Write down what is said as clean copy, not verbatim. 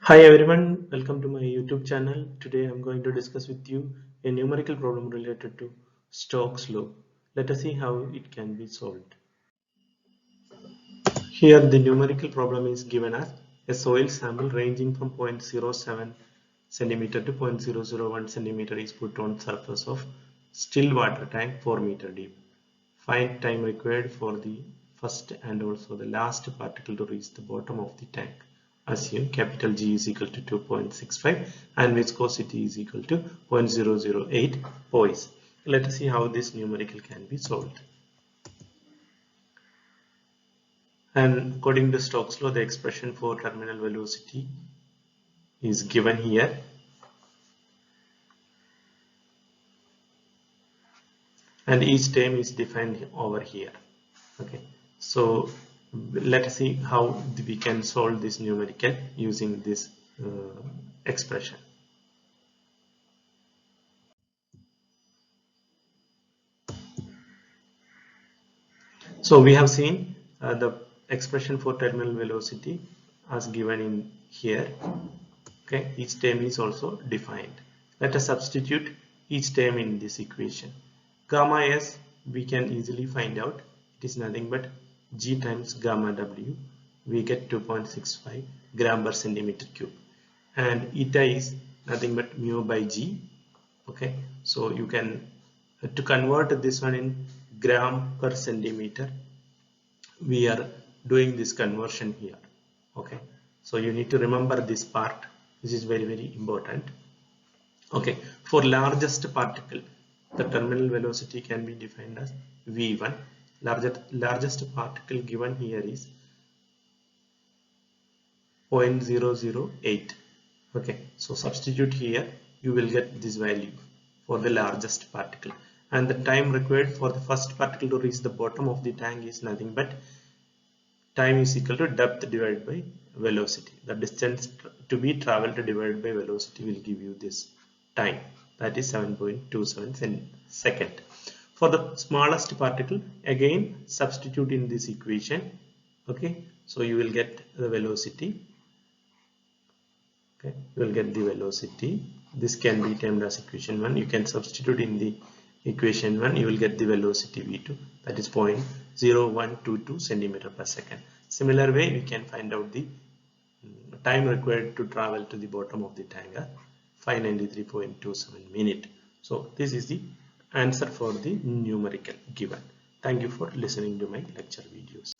Hi everyone, welcome to my YouTube channel. Today I'm going to discuss with you a numerical problem related to Stokes law. Let us see how it can be solved. Here the numerical problem is given as a soil sample ranging from 0.07 centimeter to 0.001 centimeter is put on surface of still water tank 4 meter deep. Find time required for the first and also the last particle to reach the bottom of the tank. Assume capital G is equal to 2.65 and viscosity is equal to 0.008 poise. Let us see how this numerical can be solved. And according to Stokes law, the expression for terminal velocity is given here. And each term is defined over here. Okay, so let us see how we can solve this numerical using this expression. So we have seen the expression for terminal velocity as given in here. Okay, each term is also defined. Let us substitute each term in this equation. Gamma s we can easily find out. It is nothing but g times gamma w. We get 2.65 gram per centimeter cube, and eta is nothing but mu by g. Okay, so you can to convert this one in gram per centimeter, we are doing this conversion here. Okay, so you need to remember this part. This is very important. Okay, for largest particle, the terminal velocity can be defined as v1. Largest particle given here is 0.008. Okay, so substitute here, you will get this value for the largest particle, and the time required for the first particle to reach the bottom of the tank is nothing but time is equal to depth divided by velocity. The distance to be traveled divided by velocity will give you this time, that is 7.27 second. For the smallest particle, again substitute in this equation. Okay, so you will get the velocity. Okay, you will get the velocity. This can be termed as equation 1. You can substitute in the equation 1, you will get the velocity v2, that is 0.0122 centimeter per second. Similar way, we can find out the time required to travel to the bottom of the tank, 593.27 minutes. So this is the answer for the numerical given. Thank you for listening to my lecture videos.